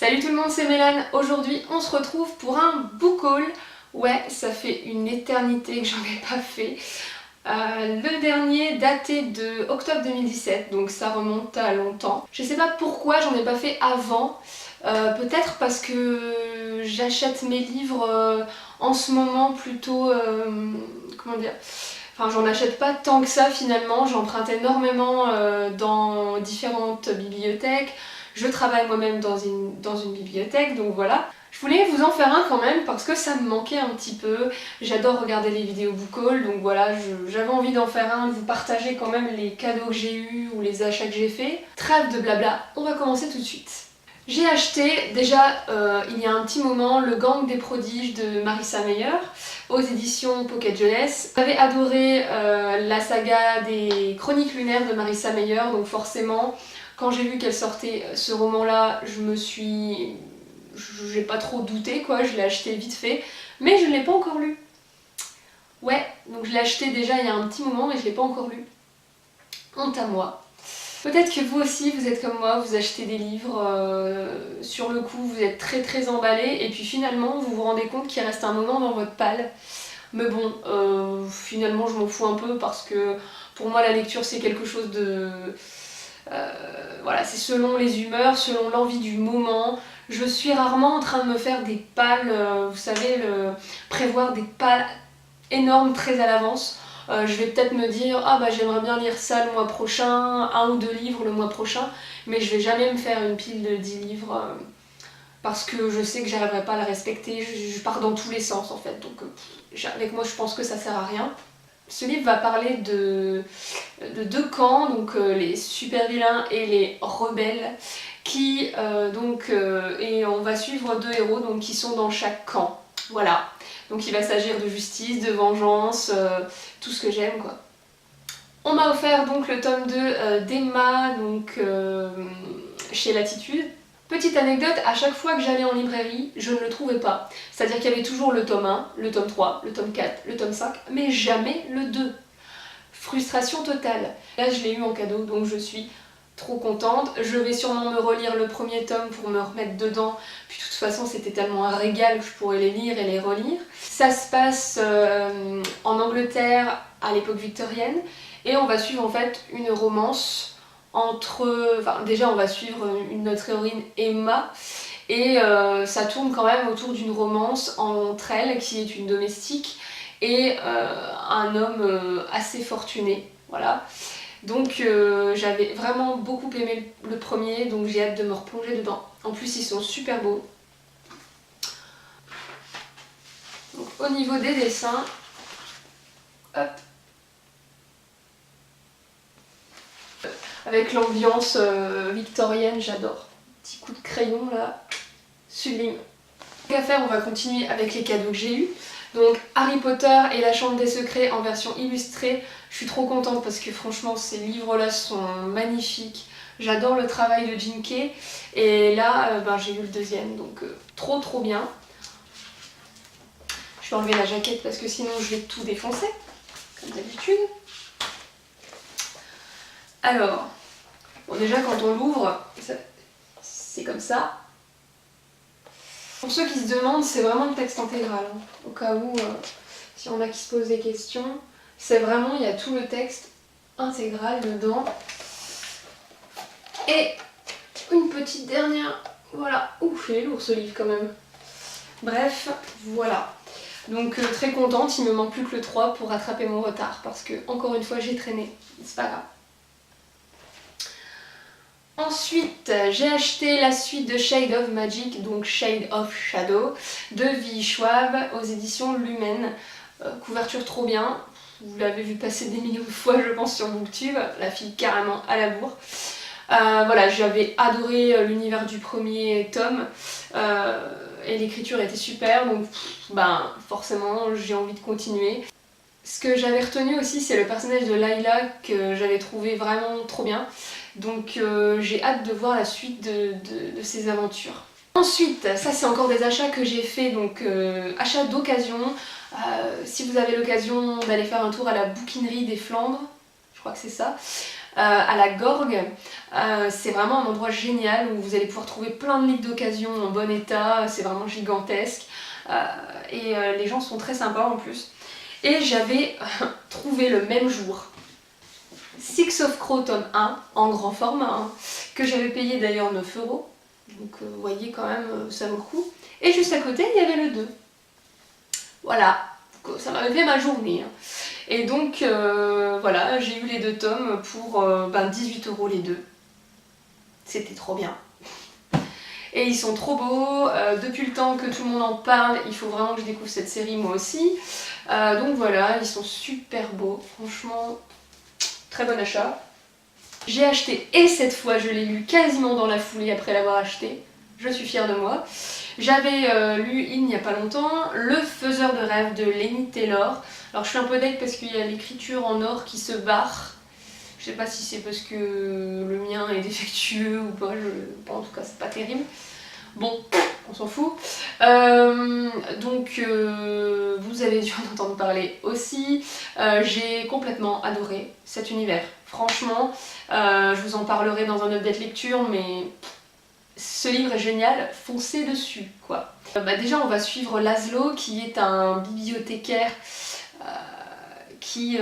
Salut tout le monde, c'est Mélane. Aujourd'hui on se retrouve pour un book haul. Ouais, ça fait une éternité que j'en ai pas fait. Le dernier datait de octobre 2017, donc ça remonte à longtemps. Je sais pas pourquoi j'en ai pas fait avant. Peut-être parce que j'achète mes livres en ce moment plutôt... comment dire ? Enfin, j'en achète pas tant que ça finalement, j'emprunte énormément dans différentes bibliothèques. Je travaille moi-même dans une bibliothèque, donc voilà. Je voulais vous en faire un quand même parce que ça me manquait un petit peu. J'adore regarder les vidéos book haul, donc voilà, j'avais envie d'en faire un, de vous partager quand même les cadeaux que j'ai eus ou les achats que j'ai faits. Trêve de blabla, on va commencer tout de suite. J'ai acheté déjà il y a un petit moment Le Gang des prodiges de Marissa Meyer aux éditions Pocket Jeunesse. J'avais adoré la saga des chroniques lunaires de Marissa Meyer, donc forcément quand j'ai vu qu'elle sortait ce roman-là, j'ai pas trop douté quoi, je l'ai acheté vite fait, mais je ne l'ai pas encore lu. Ouais, donc je l'ai acheté déjà il y a un petit moment, mais je l'ai pas encore lu. Honte à moi. Peut-être que vous aussi, vous êtes comme moi, vous achetez des livres, sur le coup, vous êtes très emballé, et puis finalement, vous vous rendez compte qu'il reste un moment dans votre palle. Mais bon, finalement, je m'en fous un peu, parce que pour moi, la lecture, c'est quelque chose de... voilà, c'est selon les humeurs, selon l'envie du moment. Je suis rarement en train de me faire des pales, vous savez, prévoir des pales énormes très à l'avance. Je vais peut-être me dire ah bah j'aimerais bien lire ça le mois prochain, un ou deux livres le mois prochain, mais je vais jamais me faire une pile de 10 livres parce que je sais que j'arriverai pas à la respecter, je pars dans tous les sens en fait, donc avec moi je pense que ça sert à rien. Ce livre va parler de deux camps, donc les super vilains et les rebelles, qui et on va suivre deux héros donc, qui sont dans chaque camp. Voilà. Donc il va s'agir de justice, de vengeance, tout ce que j'aime quoi. On m'a offert donc le tome 2 d'Emma donc, chez Latitude. Petite anecdote, à chaque fois que j'allais en librairie, je ne le trouvais pas. C'est-à-dire qu'il y avait toujours le tome 1, le tome 3, le tome 4, le tome 5, mais jamais le 2. Frustration totale. Là je l'ai eu en cadeau donc je suis trop contente. Je vais sûrement me relire le premier tome pour me remettre dedans. Puis de toute façon c'était tellement un régal que je pourrais les lire et les relire. Ça se passe en Angleterre à l'époque victorienne et on va suivre en fait une romance entre... Enfin déjà on va suivre notre héroïne Emma et ça tourne quand même autour d'une romance entre elle qui est une domestique et un homme assez fortuné. Voilà. Donc j'avais vraiment beaucoup aimé le premier, donc j'ai hâte de me replonger dedans. En plus ils sont super beaux. Donc, au niveau des dessins, hop, avec l'ambiance victorienne, j'adore. Petit coup de crayon là, sublime. Qu'à faire, on va continuer avec les cadeaux que j'ai eus. Donc Harry Potter et la Chambre des Secrets en version illustrée. Je suis trop contente parce que franchement ces livres-là sont magnifiques. J'adore le travail de Jim Kay. Et là, j'ai eu le deuxième, donc trop bien. Je vais enlever la jaquette parce que sinon je vais tout défoncer, comme d'habitude. Alors, bon déjà quand on l'ouvre, c'est comme ça. Pour ceux qui se demandent, c'est vraiment le texte intégral, hein. Au cas où, si on a qui se pose des questions, c'est vraiment, il y a tout le texte intégral dedans. Et une petite dernière, voilà, ouf, il est lourd ce livre quand même. Bref, voilà. Donc très contente, il me manque plus que le 3 pour rattraper mon retard, parce que, encore une fois, j'ai traîné, c'est pas grave. Ensuite, j'ai acheté la suite de Shade of Magic, donc Shade of Shadow, de V. Schwab aux éditions Lumen. Couverture trop bien, vous l'avez vu passer des millions de fois je pense sur Booktube, la fille carrément à la bourre. Voilà, j'avais adoré l'univers du premier tome et l'écriture était super, donc forcément j'ai envie de continuer. Ce que j'avais retenu aussi, c'est le personnage de Layla que j'avais trouvé vraiment trop bien. Donc j'ai hâte de voir la suite de ses aventures. Ensuite, ça c'est encore des achats que j'ai fait, donc achats d'occasion. Si vous avez l'occasion d'aller faire un tour à la bouquinerie des Flandres, je crois que c'est ça, à la Gorgue. C'est vraiment un endroit génial où vous allez pouvoir trouver plein de livres d'occasion en bon état, c'est vraiment gigantesque. Et les gens sont très sympas en plus. Et j'avais trouvé le même jour Six of Crow tome 1 en grand format, hein, que j'avais payé d'ailleurs 9 €. Donc vous voyez quand même, ça vaut le coup. Et juste à côté, il y avait le 2. Voilà, ça m'avait fait ma journée. Hein. Et donc voilà, j'ai eu les 2 tomes pour 18 € les deux. C'était trop bien. Et ils sont trop beaux, depuis le temps que tout le monde en parle, il faut vraiment que je découvre cette série moi aussi. Donc voilà, ils sont super beaux, franchement, très bon achat. J'ai acheté, et cette fois je l'ai lu quasiment dans la foulée après l'avoir acheté, je suis fière de moi. J'avais lu il n'y a pas longtemps Le Faiseur de rêves de Laini Taylor. Alors je suis un peu deg parce qu'il y a l'écriture en or qui se barre. Je sais pas si c'est parce que le mien est défectueux ou pas, en tout cas c'est pas terrible. Bon, on s'en fout. Donc vous avez dû en entendre parler aussi. J'ai complètement adoré cet univers. Franchement, je vous en parlerai dans un update lecture, mais ce livre est génial, foncez dessus quoi. Déjà on va suivre Laszlo qui est un bibliothécaire qui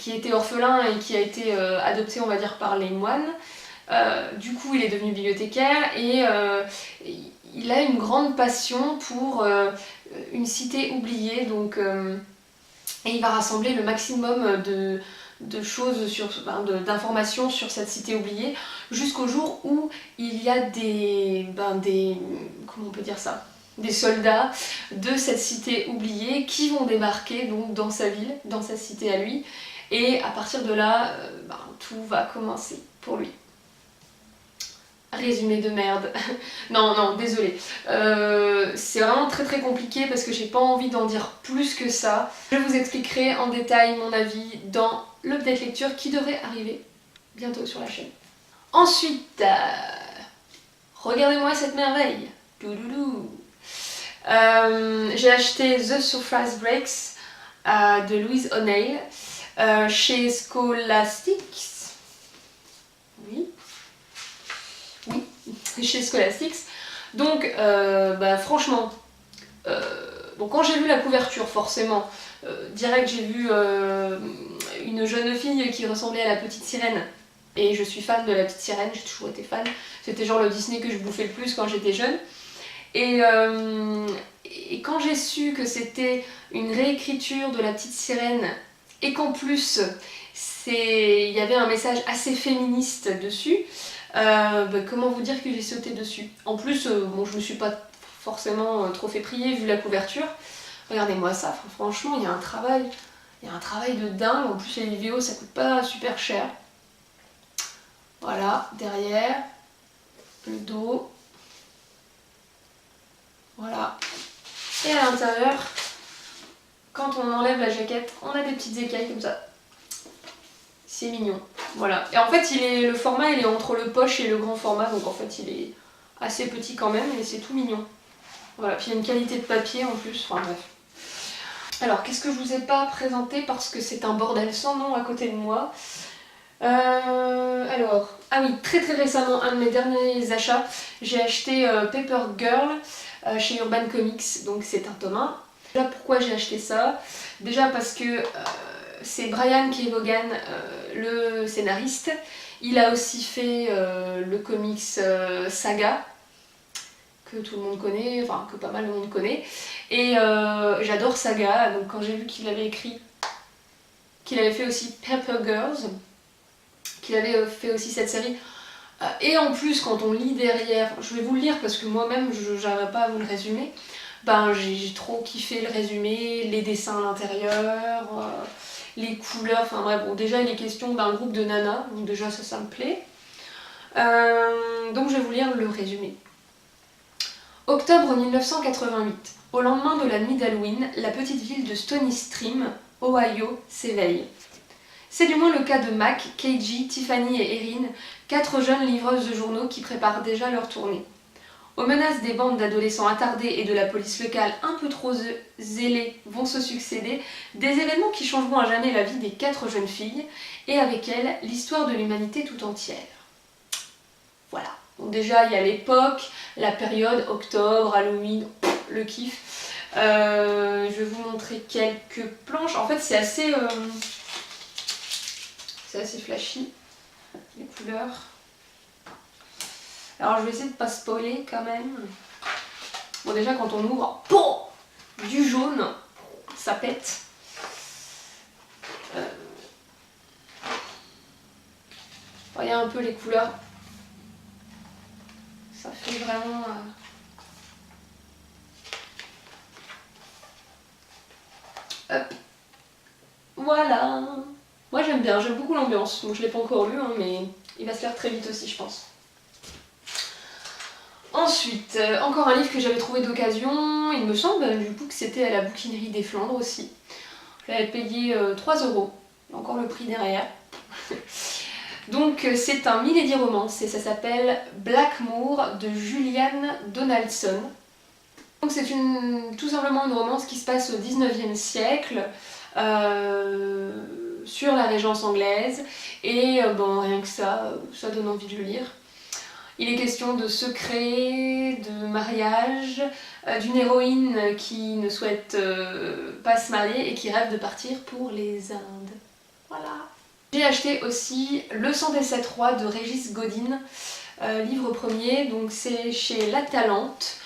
était orphelin et qui a été adopté on va dire par les moines. Du coup il est devenu bibliothécaire et il a une grande passion pour une cité oubliée donc, et il va rassembler le maximum de choses, d'informations sur cette cité oubliée jusqu'au jour où il y a comment on peut dire ça, des soldats de cette cité oubliée qui vont débarquer donc dans sa ville, dans sa cité à lui, et à partir de là tout va commencer pour lui. Résumé de merde. non, désolé. C'est vraiment très très compliqué parce que j'ai pas envie d'en dire plus que ça. Je vous expliquerai en détail mon avis dans l'update lecture qui devrait arriver bientôt sur la chaîne. Ensuite, regardez-moi cette merveille. J'ai acheté The Surprise Breaks de Louise O'Neill chez Scholastics. Oui, chez Scholastics. Donc, franchement, quand j'ai vu la couverture, forcément, direct j'ai vu une jeune fille qui ressemblait à la petite sirène. Et je suis fan de la petite sirène, j'ai toujours été fan. C'était genre le Disney que je bouffais le plus quand j'étais jeune. Et quand j'ai su que c'était une réécriture de la petite sirène et qu'en plus il y avait un message assez féministe dessus, comment vous dire que j'ai sauté dessus. En plus, je me suis pas forcément trop fait prier vu la couverture. Regardez-moi ça, franchement il y a un travail de dingue. En plus les vidéos ça coûte pas super cher. Voilà, derrière, le dos. Voilà. Et à l'intérieur, quand on enlève la jaquette, on a des petites écailles comme ça. C'est mignon. Voilà. Et en fait, le format il est entre le poche et le grand format, donc en fait il est assez petit quand même, mais c'est tout mignon. Voilà, puis il y a une qualité de papier en plus, enfin bref. Alors, qu'est-ce que je vous ai pas présenté parce que c'est un bordel sans nom à côté de moi. Ah oui, très très récemment, un de mes derniers achats, j'ai acheté Paper Girl chez Urban Comics, donc c'est un tome 1. Là, pourquoi j'ai acheté ça? Déjà parce que c'est Brian K. Vaughan, le scénariste. Il a aussi fait le comics Saga, que tout le monde connaît, enfin que pas mal de monde connaît. Et j'adore Saga, donc quand j'ai vu qu'il avait fait aussi Paper Girls, qu'il avait fait aussi cette série, et en plus quand on lit derrière, je vais vous le lire parce que moi-même je n'arrive pas à vous le résumer, j'ai trop kiffé le résumé, les dessins à l'intérieur, les couleurs, enfin bref, bon déjà il est question d'un groupe de nanas, donc déjà ça me plaît. Donc je vais vous lire le résumé. Octobre 1988. Au lendemain de la nuit d'Halloween, la petite ville de Stony Stream, Ohio, s'éveille. C'est du moins le cas de Mac, Keiji, Tiffany et Erin, 4 jeunes livreuses de journaux qui préparent déjà leur tournée. Aux menaces des bandes d'adolescents attardés et de la police locale un peu trop zélée vont se succéder des événements qui changeront à jamais la vie des 4 jeunes filles et avec elles l'histoire de l'humanité tout entière. Voilà. Donc déjà il y a l'époque, la période, octobre, Halloween, le kiff. Je vais vous montrer quelques planches. En fait c'est assez flashy, les couleurs. Alors je vais essayer de pas spoiler quand même. Bon déjà quand on ouvre, du jaune, ça pète. Voyez un peu les couleurs. Ça fait vraiment... Hop. Voilà. Moi j'aime bien, j'aime beaucoup l'ambiance. Donc je l'ai pas encore lu, hein, mais il va se lire très vite aussi je pense. Ensuite, encore un livre que j'avais trouvé d'occasion, il me semble du coup que c'était à la bouquinerie des Flandres aussi. Je l'avais payé 3 €, encore le prix derrière. Donc c'est un milady romance et ça s'appelle Blackmoor de Julian Donaldson. Donc c'est tout simplement une romance qui se passe au 19e siècle sur la Régence anglaise et bon rien que ça donne envie de le lire. Il est question de secrets, de mariage, d'une héroïne qui ne souhaite pas se marier et qui rêve de partir pour les Indes. Voilà. J'ai acheté aussi Le sang des 7 rois de Régis Godin, livre premier, donc c'est chez La Talente.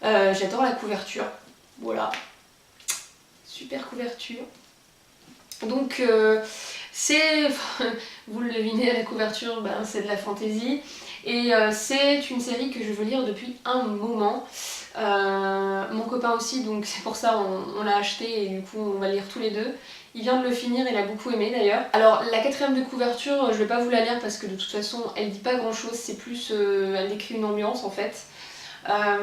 J'adore la couverture, voilà. Super couverture. Donc c'est, vous le devinez, la couverture, c'est de la fantaisie. Et c'est une série que je veux lire depuis un moment. Mon copain aussi, donc c'est pour ça on l'a acheté et du coup on va le lire tous les deux. Il vient de le finir, il a beaucoup aimé d'ailleurs. Alors la 4e de couverture, je vais pas vous la lire parce que de toute façon elle dit pas grand chose, c'est plus, elle décrit une ambiance en fait. À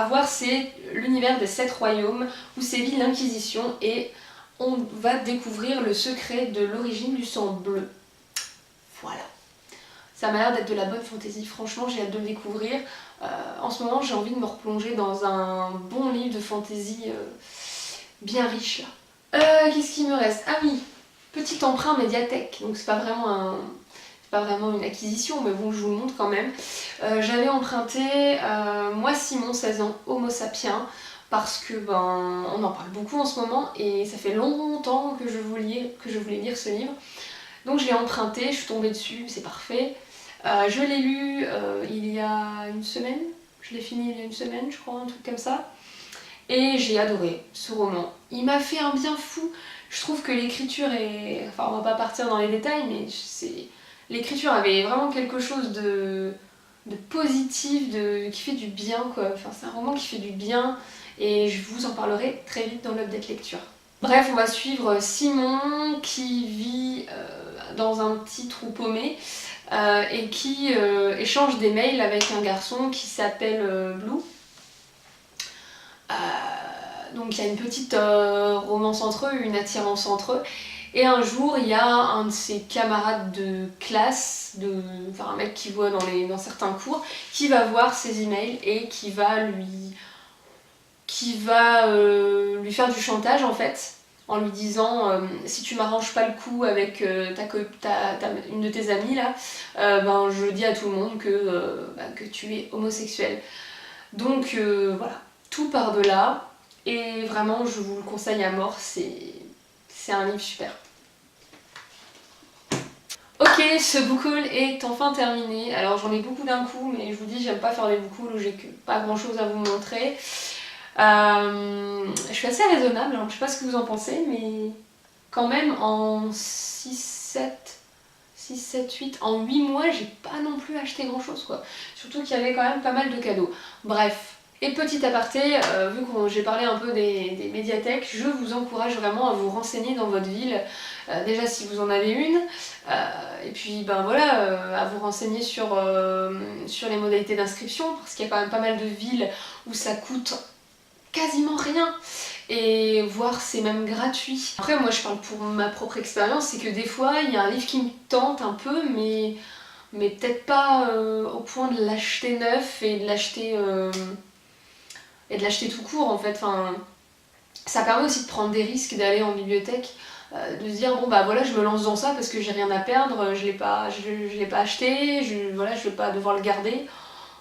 voir, c'est l'univers des 7 royaumes où sévit l'Inquisition et on va découvrir le secret de l'origine du sang bleu. Voilà. Ça m'a l'air d'être de la bonne fantaisie, franchement j'ai hâte de le découvrir. En ce moment j'ai envie de me replonger dans un bon livre de fantaisie bien riche là. Qu'est-ce qu'il me reste? Ah oui, petit emprunt médiathèque, donc c'est pas vraiment une acquisition, mais bon je vous le montre quand même. J'avais emprunté Moi Simon, 16 ans, Homo sapiens, parce que on en parle beaucoup en ce moment et ça fait longtemps que je voulais lire ce livre. Donc je l'ai emprunté, je suis tombée dessus, c'est parfait. Je l'ai lu il y a une semaine, je l'ai fini il y a une semaine je crois, un truc comme ça. Et j'ai adoré ce roman. Il m'a fait un bien fou. Je trouve que l'écriture est... Enfin on va pas partir dans les détails, mais l'écriture avait vraiment quelque chose de positif, qui fait du bien quoi. Enfin c'est un roman qui fait du bien et je vous en parlerai très vite dans l'update lecture. Bref, on va suivre Simon qui vit dans un petit trou paumé et qui échange des mails avec un garçon qui s'appelle Blue. Donc il y a une petite romance entre eux, une attirance entre eux. Et un jour, il y a un de ses camarades de classe, enfin un mec qui voit dans certains cours, qui va voir ses emails et qui va lui faire du chantage en fait, en lui disant si tu m'arranges pas le coup avec une de tes amies là, je dis à tout le monde que tu es homosexuel. Donc voilà, tout part de là et vraiment je vous le conseille à mort, c'est un livre super. Ok, ce book haul est enfin terminé. Alors j'en ai beaucoup d'un coup, mais je vous dis j'aime pas faire des book hauls où j'ai pas grand chose à vous montrer. Je suis assez raisonnable, hein. Je sais pas ce que vous en pensez, mais quand même en 6, 7, 8, en 8 mois j'ai pas non plus acheté grand chose quoi. Surtout qu'il y avait quand même pas mal de cadeaux. Bref. Et petit aparté, vu que j'ai parlé un peu des médiathèques, je vous encourage vraiment à vous renseigner dans votre ville, déjà si vous en avez une, et puis à vous renseigner sur les modalités d'inscription, parce qu'il y a quand même pas mal de villes où ça coûte quasiment rien, et voire c'est même gratuit. Après moi je parle pour ma propre expérience, c'est que des fois il y a un livre qui me tente un peu, mais mais peut-être pas au point de l'acheter neuf et de l'acheter tout court en fait. Enfin, ça permet aussi de prendre des risques, d'aller en bibliothèque, de se dire bon bah voilà, je me lance dans ça parce que j'ai rien à perdre, je l'ai pas acheté, voilà, je vais pas devoir le garder.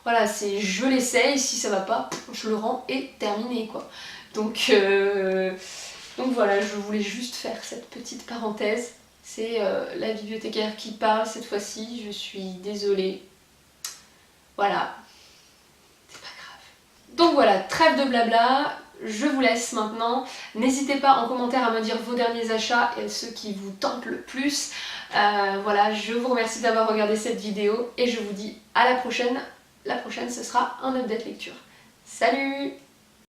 Voilà, c'est je l'essaye, si ça va pas, je le rends et terminé quoi. Donc voilà, je voulais juste faire cette petite parenthèse. C'est la bibliothécaire qui parle cette fois-ci, je suis désolée. Voilà, c'est pas grave. Donc voilà, trêve de blabla, je vous laisse maintenant. N'hésitez pas en commentaire à me dire vos derniers achats et ceux qui vous tentent le plus. Voilà, je vous remercie d'avoir regardé cette vidéo et je vous dis à la prochaine. La prochaine, ce sera un update lecture. Salut!